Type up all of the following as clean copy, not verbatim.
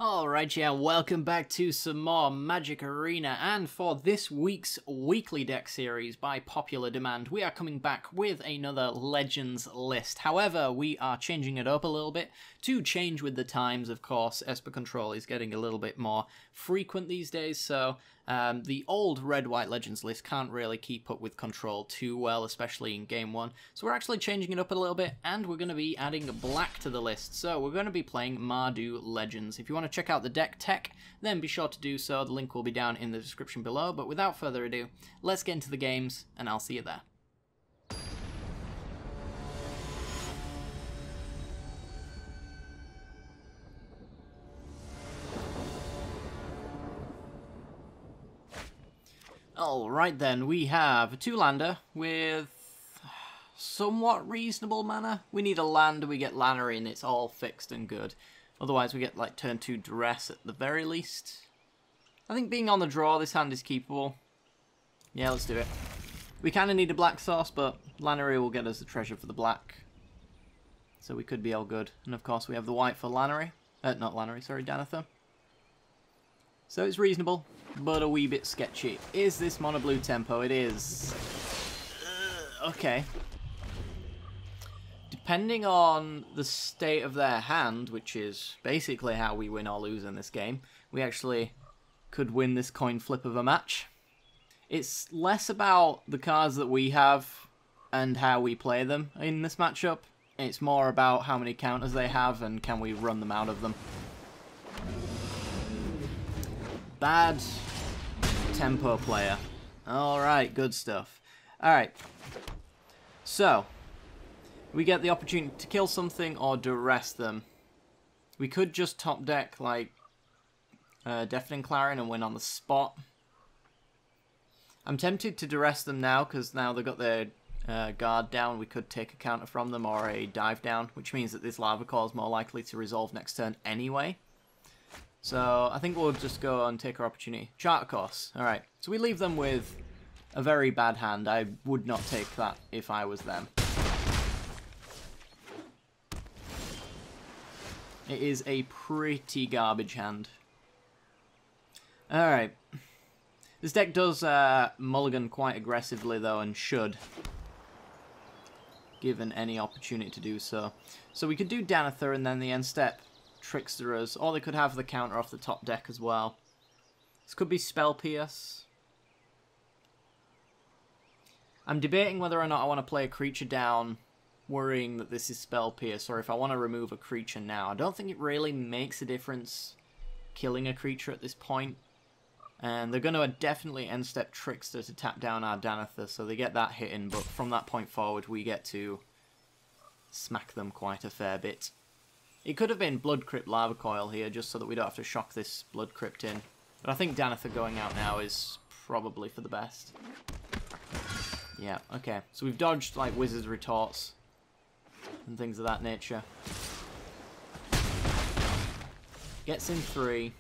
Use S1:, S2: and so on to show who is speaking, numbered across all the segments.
S1: Alright, yeah, welcome back to some more Magic Arena, and for this week's weekly deck series, by popular demand, we are coming back with another Legends list. However, we are changing it up a little bit to change with the times, of course. Esper Control is getting a little bit more frequent these days, so the old Red-White Legends list can't really keep up with Control too well, especially in Game 1. So we're actually changing it up a little bit, and we're going to be adding black to the list. So we're going to be playing Mardu Legends. If you want to check out the deck tech, then be sure to do so. The link will be down in the description below. But without further ado, let's get into the games, and I'll see you there. Alright then, we have a 2-lander with somewhat reasonable mana. We need a land, we get Lannery, and it's all fixed and good. Otherwise we get like turn 2 Duress at the very least. I think being on the draw, this hand is keepable. Yeah, let's do it. We kind of need a black source, but Lannery will get us the treasure for the black. So we could be all good. And of course we have the white for Lannery. Not Lannery, sorry, Danither. So it's reasonable, but a wee bit sketchy. Is this mono blue tempo? It is. Okay. Depending on the state of their hand, which is basically how we win or lose in this game, we actually could win this coin flip of a match. It's less about the cards that we have and how we play them in this matchup. It's more about how many counters they have and can we run them out of them. Bad tempo player. Alright, good stuff. Alright. So, we get the opportunity to kill something or duress them. We could just top deck like Deafening Clarion and win on the spot. I'm tempted to duress them now because now they've got their guard down. We could take a counter from them or a dive down, which means that this Lava Core is more likely to resolve next turn anyway. So I think we'll just go and take our opportunity. Charter Course. Alright, so we leave them with a very bad hand. I would not take that if I was them. It is a pretty garbage hand. Alright. This deck does mulligan quite aggressively though, and should, given any opportunity to do so. So we could do Danither and then the end step Trickster us, or they could have the counter off the top deck as well. This could be Spell Pierce. I'm debating whether or not I want to play a creature down, worrying that this is Spell Pierce, or if I want to remove a creature now. I don't think it really makes a difference killing a creature at this point. And they're going to definitely end step Trickster to tap down our Danither, so they get that hit in, but from that point forward we get to smack them quite a fair bit. It could have been Blood Crypt Lava Coil here, just so that we don't have to shock this Blood Crypt in. But I think Danither going out now is probably for the best. Yeah, okay. So we've dodged, like, Wizard's Retorts and things of that nature. Gets in 3.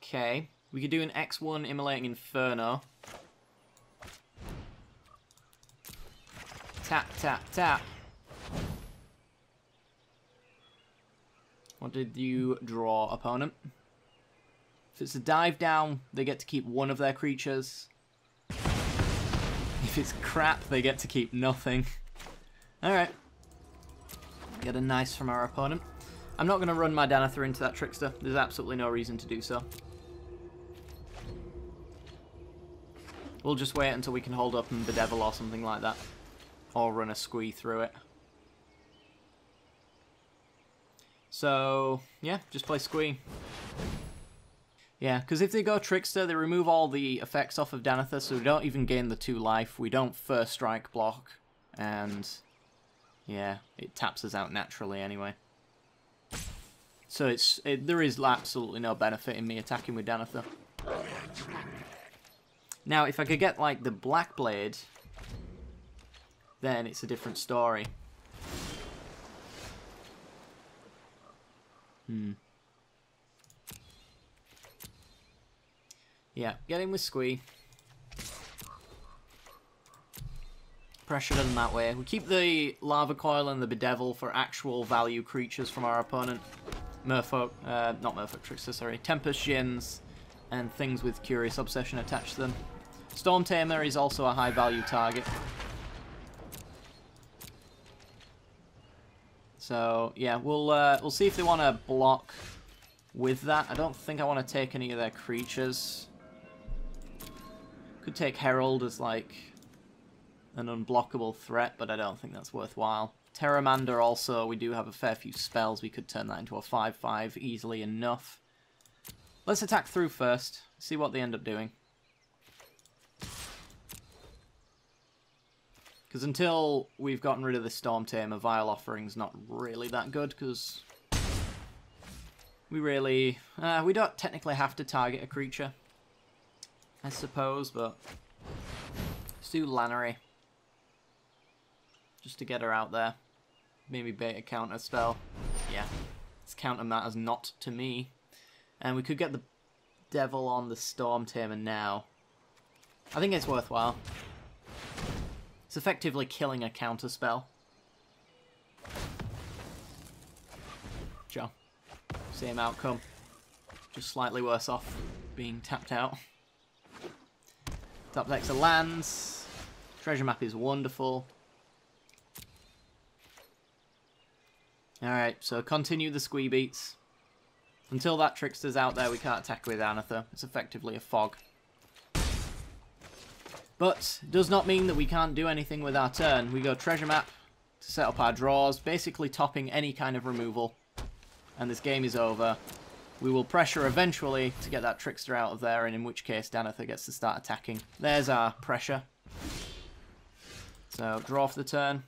S1: Okay. We could do an X1 Immolating Inferno. Tap, tap, tap. What did you draw, opponent? If it's a dive down, they get to keep one of their creatures. If it's crap, they get to keep nothing. Alright. Get a nice from our opponent. I'm not going to run my Danither into that Trickster. There's absolutely no reason to do so. We'll just wait until we can hold up and Bedevil or something like that. Or run a Squee through it. So, yeah, just play Squee. Yeah, because if they go Trickster, they remove all the effects off of Danither, so we don't even gain the 2 life. We don't first strike block. And, yeah, it taps us out naturally anyway. So there is absolutely no benefit in me attacking with Danither. Now, if I could get, like, the Black Blade, then it's a different story. Yeah, get in with Squee. Pressure them that way. We keep the Lava Coil and the Bedevil for actual value creatures from our opponent. Merfolk, not Merfolk Trickster, sorry. Tempest Djinns and things with Curious Obsession attached to them. Storm Tamer is also a high value target. So yeah, we'll see if they want to block with that. I don't think I want to take any of their creatures. Could take Herald as like an unblockable threat, but I don't think that's worthwhile. Terramander also, we do have a fair few spells. We could turn that into a 5/5 easily enough. Let's attack through first, see what they end up doing. Because until we've gotten rid of the Storm Tamer, Vile Offering's not really that good, because we really... we don't technically have to target a creature, I suppose, but... Let's do Lannery. Just to get her out there. Maybe bait a counter spell. Yeah. Let's counter that as not to me. And we could get the Devil on the Storm Tamer now. I think it's worthwhile. It's effectively killing a counter spell. Sure. Same outcome. Just slightly worse off being tapped out. Top deck's a lands. Treasure map is wonderful. Alright, so continue the squee beats. Until that Trickster's out there, we can't attack with Anather. It's effectively a fog. But does not mean that we can't do anything with our turn. We go Treasure Map to set up our draws, basically topping any kind of removal. And this game is over. We will pressure eventually to get that Trickster out of there, and in which case Danither gets to start attacking. There's our pressure. So draw for the turn.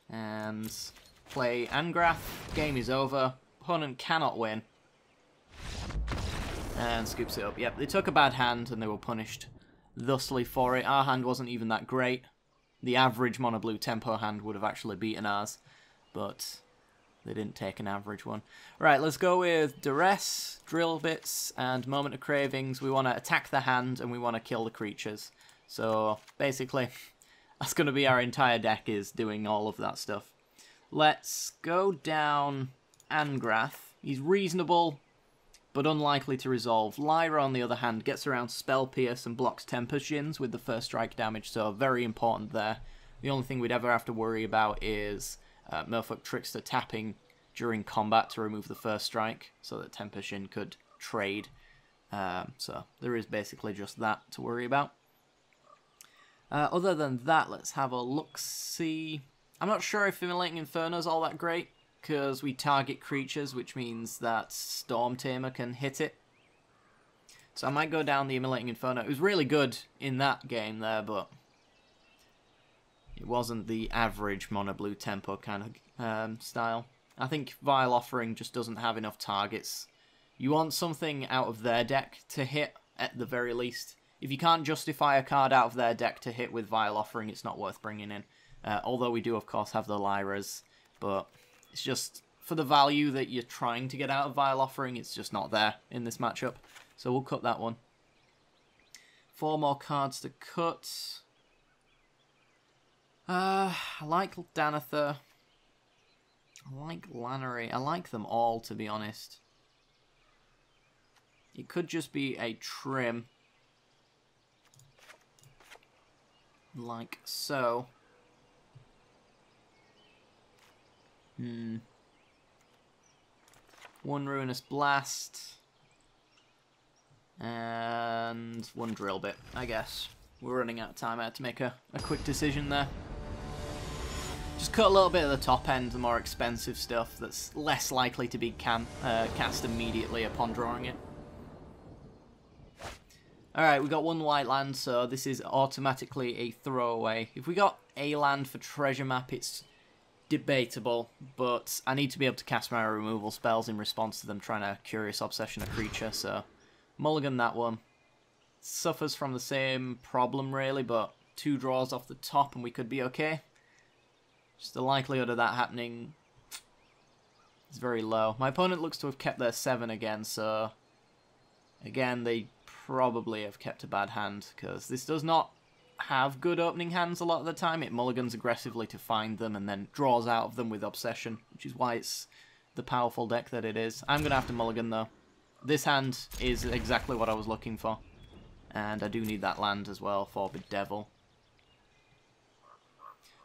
S1: And play Angrath. Game is over. Opponent cannot win. And scoops it up. Yep, they took a bad hand and they were punished thusly for it. Our hand wasn't even that great. The average mono blue tempo hand would have actually beaten ours, but they didn't take an average one. Right, let's go with Duress, Drill Bits, and Moment of Cravings. We want to attack the hand and we want to kill the creatures. So basically, that's going to be our entire deck, is doing all of that stuff. Let's go down Angrath. He's reasonable, but unlikely to resolve. Lyra, on the other hand, gets around Spell Pierce and blocks Tempest Djinns with the first strike damage, so very important there. The only thing we'd ever have to worry about is Merfolk Trickster tapping during combat to remove the first strike, so that Tempest Djinn could trade. So there is basically just that to worry about. Other than that, let's have a look-see. I'm not sure if Immolating Inferno's all that great, because we target creatures, which means that Storm Tamer can hit it. So I might go down the Immolating Inferno. It was really good in that game there, but it wasn't the average mono blue tempo kind of style. I think Vile Offering just doesn't have enough targets. You want something out of their deck to hit, at the very least. If you can't justify a card out of their deck to hit with Vile Offering, it's not worth bringing in. Although we do, of course, have the Lyras, but it's just, for the value that you're trying to get out of Vile Offering, it's just not there in this matchup. So we'll cut that one. 4 more cards to cut. I like Danither. I like Lannery. I like them all, to be honest. It could just be a trim. Like so. One Ruinous Blast. And 1 Drill Bit, I guess. We're running out of time. I had to make a quick decision there. Just cut a little bit of the top end, the more expensive stuff that's less likely to be cast immediately upon drawing it. Alright, we got 1 white land, so this is automatically a throwaway. If we got a land for Treasure Map, it's debatable, but I need to be able to cast my removal spells in response to them trying to Curious Obsession a creature, so mulligan that one. Suffers from the same problem, really, but 2 draws off the top and we could be okay. Just the likelihood of that happening is very low. My opponent looks to have kept their 7 again, so again, they probably have kept a bad hand, because this does not have good opening hands a lot of the time. It mulligans aggressively to find them and then draws out of them with Obsession, which is why it's the powerful deck that it is. I'm going to have to mulligan, though. This hand is exactly what I was looking for. And I do need that land as well for Bedevil.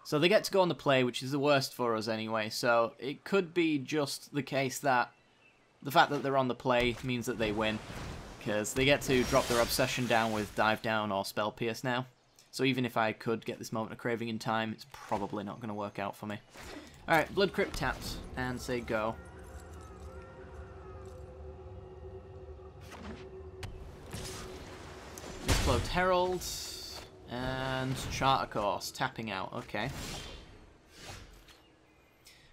S1: So they get to go on the play, which is the worst for us anyway. So it could be just the case that the fact that they're on the play means that they win. Because they get to drop their Obsession down with Dive Down or Spell Pierce now. So even if I could get this Moment of Craving in time, it's probably not going to work out for me. Alright, Blood Crypt tapped, and say go. Miscloaked Herald, and Charter Course, tapping out, okay.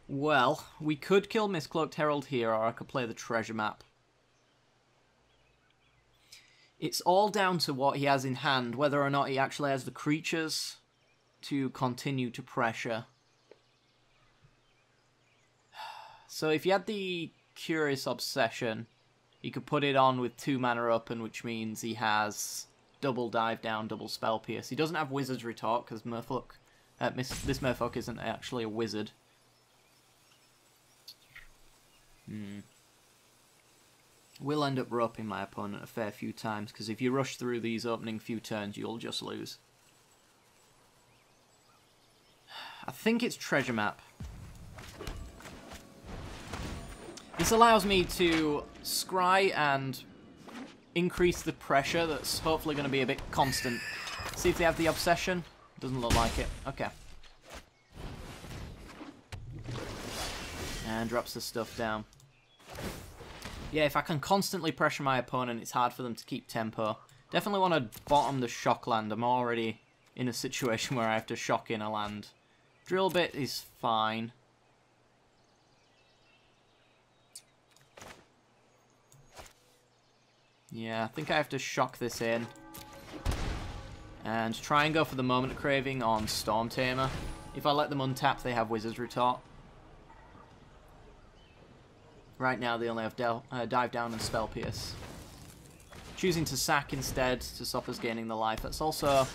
S1: Well, we could kill Miscloaked Herald here, or I could play the Treasure Map. It's all down to what he has in hand, whether or not he actually has the creatures to continue to pressure. So if you had the Curious Obsession, he could put it on with 2 mana open, which means he has double Dive Down, double Spell Pierce. He doesn't have Wizard's Retort, because this Merfolk isn't actually a wizard. We'll end up roping my opponent a fair few times, because if you rush through these opening few turns, you'll just lose. I think it's Treasure Map. This allows me to scry and increase the pressure that's hopefully going to be a bit constant. See if they have the Obsession. Doesn't look like it. Okay. And drops the stuff down. Yeah, if I can constantly pressure my opponent, it's hard for them to keep tempo. Definitely want to bottom the shock land. I'm already in a situation where I have to shock in a land. Drill bit is fine. Yeah, I think I have to shock this in. And try and go for the Moment of Craving on Storm Tamer. If I let them untap, they have Wizard's Retort. Right now they only have Dive Down and Spell Pierce. Choosing to sack instead to stop us gaining the life. That's also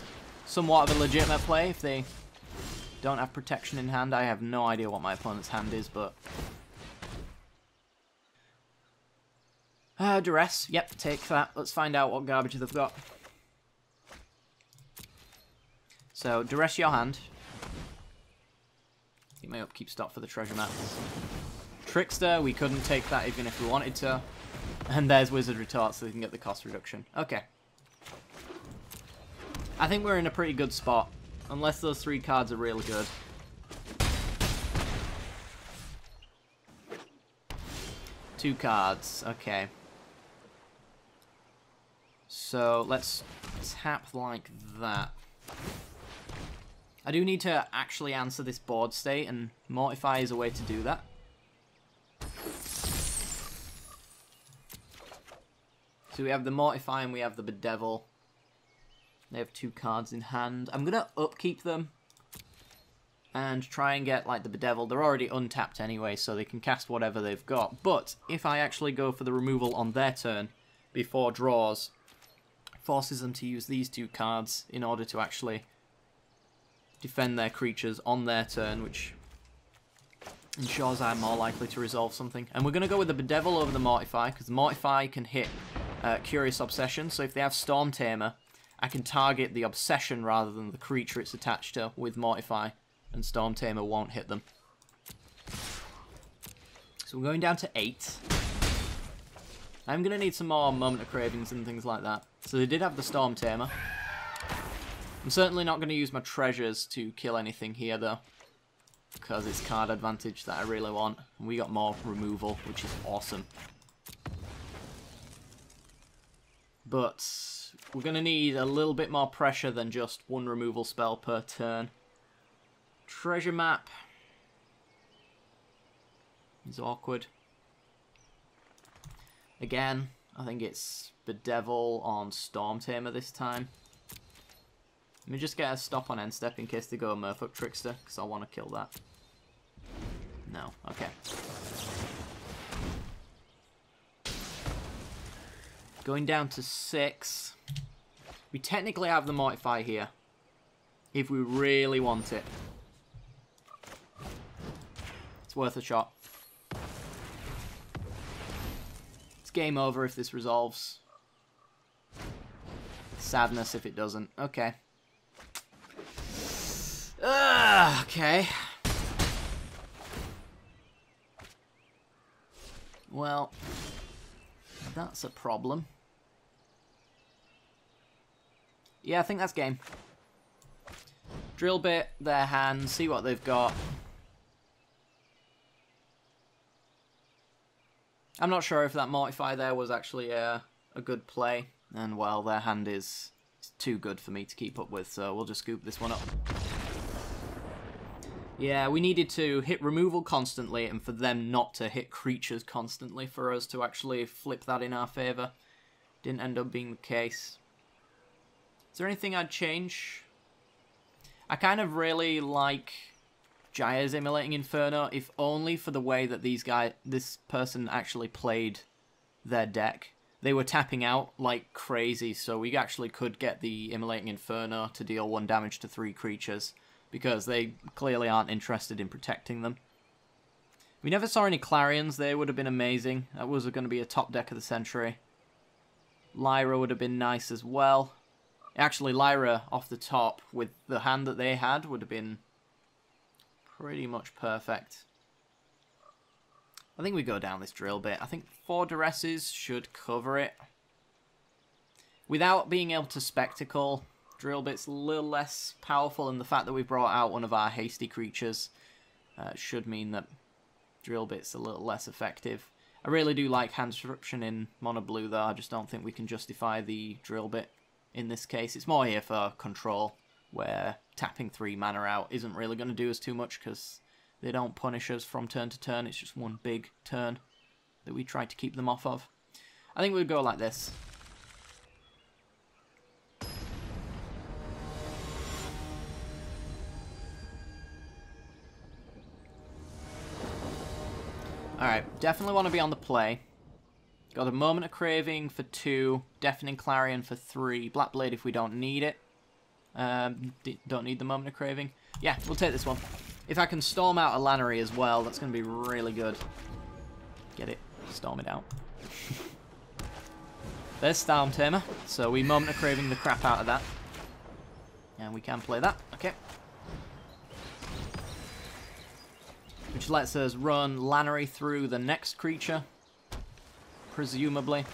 S1: somewhat of a legitimate play if they don't have protection in hand. I have no idea what my opponent's hand is, but... Duress. Yep, take that. Let's find out what garbage they've got. So, Duress your hand. Keep my upkeep stop for the Treasure Map. Trickster, we couldn't take that even if we wanted to. And there's Wizard Retort so they can get the cost reduction. Okay. I think we're in a pretty good spot. Unless those 3 cards are really good. Two cards, okay. So let's tap like that. I do need to actually answer this board state, and Mortify is a way to do that. So we have the Mortify and we have the Bedevil. They have 2 cards in hand. I'm going to upkeep them and try and get like the Bedevil. They're already untapped anyway, so they can cast whatever they've got. But if I actually go for the removal on their turn before draws, forces them to use these 2 cards in order to actually defend their creatures on their turn, which ensures I'm more likely to resolve something. And we're going to go with the Bedevil over the Mortify, because the Mortify can hit Curious Obsession. So if they have Storm Tamer, I can target the Obsession rather than the creature it's attached to with Mortify, and Storm Tamer won't hit them. So we're going down to 8. I'm going to need some more Moment of Cravings and things like that. So they did have the Storm Tamer. I'm certainly not going to use my treasures to kill anything here, though, because it's card advantage that I really want. And we got more removal, which is awesome. But we're going to need a little bit more pressure than just 1 removal spell per turn. Treasure Map is awkward. Again, I think it's Bedevil on Storm Tamer this time. Let me just get a stop on end step in case they go Merfolk Trickster, because I want to kill that. No, okay. Going down to 6. We technically have the Mortify here. if we really want it. It's worth a shot. It's game over if this resolves. Sadness if it doesn't. Okay. Okay. Well, that's a problem. Yeah, I think that's game. Drill bit their hand, see what they've got. I'm not sure if that Mortify there was actually a good play. And, well, their hand is too good for me to keep up with, so we'll just scoop this one up. Yeah, we needed to hit removal constantly and for them not to hit creatures constantly for us to actually flip that in our favour. Didn't end up being the case. Is there anything I'd change? I kind of really like Jaya's Immolating Inferno, if only for the way that this person actually played their deck. They were tapping out like crazy, so we actually could get the Immolating Inferno to deal 1 damage to 3 creatures, because they clearly aren't interested in protecting them. We never saw any Clarions. They would have been amazing. That was going to be a top deck of the century. Lyra would have been nice as well. Actually, Lyra off the top with the hand that they had would have been pretty much perfect. I think we go down this drill bit. I think 4 Duresses should cover it. Without being able to Spectacle, drill bit's a little less powerful, and the fact that we brought out one of our hasty creatures should mean that drill bit's a little less effective. I really do like hand disruption in mono blue though. I just don't think we can justify the drill bit in this case. It's more here for control, where tapping 3 mana out isn't really going to do us too much because they don't punish us from turn to turn. It's just one big turn that we try to keep them off of. I think we'd go like this. Alright, definitely want to be on the play. Got a Moment of Craving for 2, Deafening Clarion for 3, Black Blade if we don't need it. Don't need the Moment of Craving. Yeah, we'll take this one. If I can Storm out a Lannery as well, that's going to be really good. Get it. Storm it out. There's Storm Tamer, so we Moment of Craving the crap out of that. And we can play that. Okay. Which lets us run Lannery through the next creature. Presumably.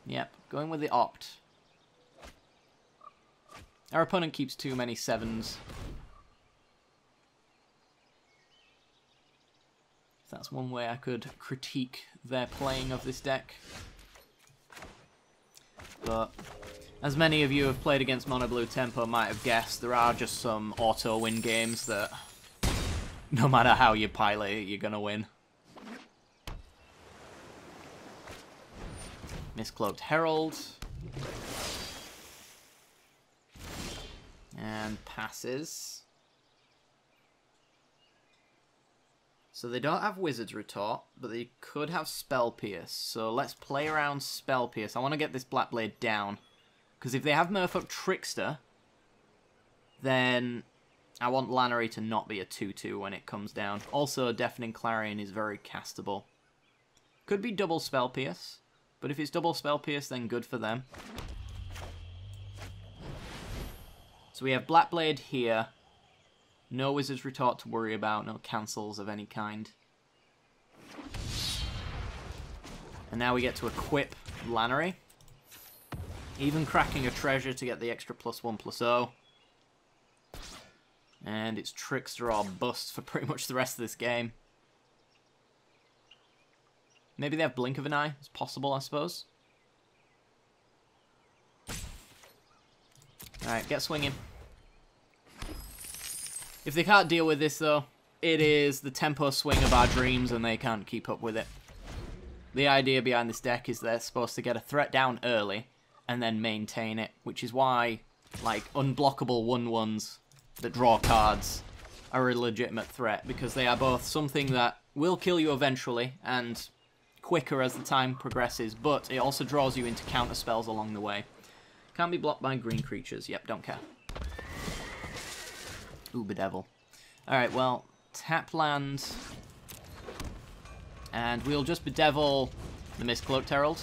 S1: Yep, going with the Opt. Our opponent keeps too many 7s. That's one way I could critique their playing of this deck. But as many of you who have played against Mono Blue Tempo might have guessed, there are just some auto-win games that no matter how you pilot it, you're going to win. Miscloaked Herald. And passes. So they don't have Wizard's Retort, but they could have Spell Pierce. So let's play around Spell Pierce. I want to get this Black Blade down. Because if they have Merfolk Trickster, then I want Lannery to not be a 2-2 when it comes down. Also, Deafening Clarion is very castable. Could be double Spell Pierce, but if it's double Spell Pierce, then good for them. So we have Black Blade here. No Wizard's Retort to worry about, no cancels of any kind. And now we get to equip Lannery. Even cracking a treasure to get the extra +1/+0. And it's Trickster or bust for pretty much the rest of this game. Maybe they have Blink of an Eye. It's possible, I suppose. Alright, get swinging. If they can't deal with this, though, it is the tempo swing of our dreams and they can't keep up with it. The idea behind this deck is they're supposed to get a threat down early and then maintain it, which is why, like, unblockable 1/1s that draw cards are a legitimate threat, because they are both something that will kill you eventually and quicker as the time progresses, but it also draws you into counter spells along the way. Can't be blocked by green creatures. Yep, don't care. Bedevil. Alright, well, tap land. And we'll just Bedevil the Mistcloaked Herald.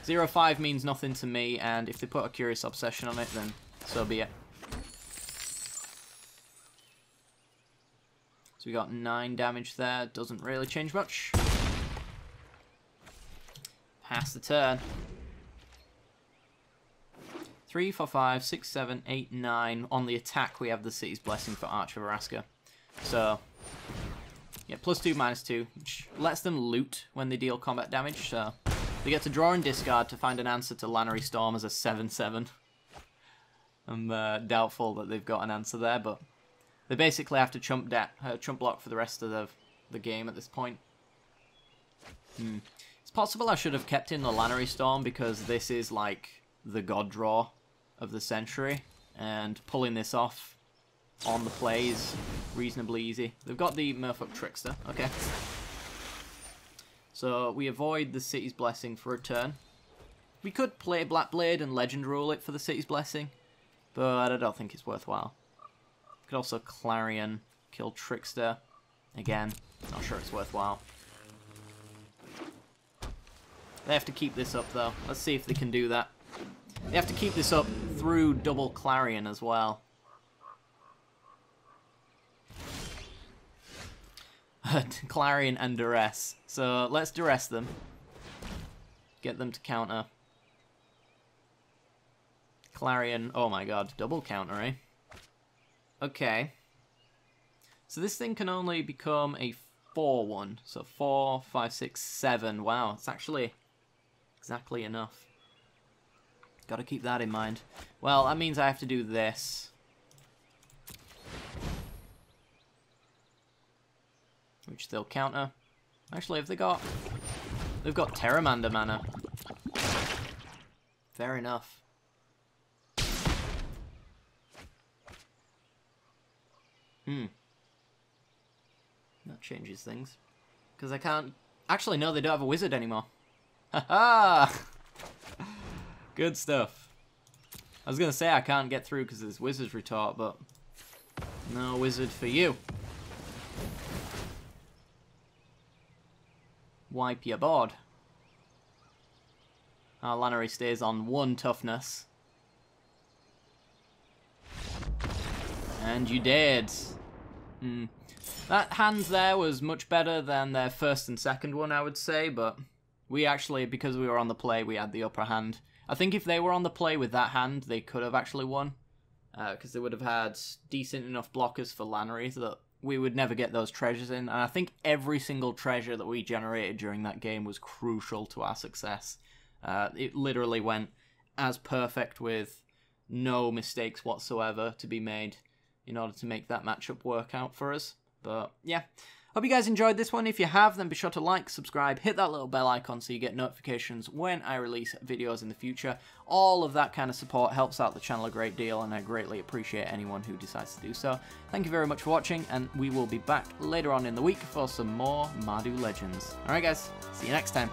S1: 0-5 means nothing to me, and if they put a Curious Obsession on it, then so be it. So we got 9 damage there. Doesn't really change much. Pass the turn. 3, 4, 5, 6, 7, 8, 9. On the attack, we have the City's Blessing for Archer Veraska. So, yeah, +2, -2, which lets them loot when they deal combat damage. So, they get to draw and discard to find an answer to Lannery Storm as a 7/7. I'm doubtful that they've got an answer there, but they basically have to chump block for the rest of the game at this point. It's possible I should have kept in the Lannery Storm because this is like the god draw of the century, and pulling this off on the play is reasonably easy. They've got the Merfolk Trickster, okay. So we avoid the City's Blessing for a turn. We could play Black Blade and Legend Rule it for the City's Blessing, but I don't think it's worthwhile. Could also Clarion, kill Trickster. Again, not sure it's worthwhile. They have to keep this up though. Let's see if they can do that. They have to keep this up through double Clarion as well. Clarion and Duress. So let's Duress them. Get them to counter. Clarion, oh my god, double counter, eh? Okay. So this thing can only become a 4/1. So 4, 5, 6, 7. Wow, it's actually exactly enough. Gotta keep that in mind. Well, that means I have to do this. Which they'll counter. Actually, have they got... They've got Terramander mana. Fair enough. That changes things. Because I can't... Actually, no, they don't have a wizard anymore. Haha! Good stuff. I was going to say I can't get through because there's Wizard's Retort, but... No wizard for you. Wipe your board. Our Lannery stays on 1 toughness. And you did. That hand there was much better than their first and second one, I would say, but we actually, because we were on the play, we had the upper hand. I think if they were on the play with that hand, they could have actually won, because they would have had decent enough blockers for Lannery that we would never get those treasures in, and I think every single treasure that we generated during that game was crucial to our success. It literally went as perfect with no mistakes whatsoever to be made in order to make that matchup work out for us. But yeah, hope you guys enjoyed this one. If you have, then be sure to like, subscribe, hit that little bell icon so you get notifications when I release videos in the future. All of that kind of support helps out the channel a great deal, and I greatly appreciate anyone who decides to do so. Thank you very much for watching, and we will be back later on in the week for some more Mardu Legends. Alright guys, see you next time.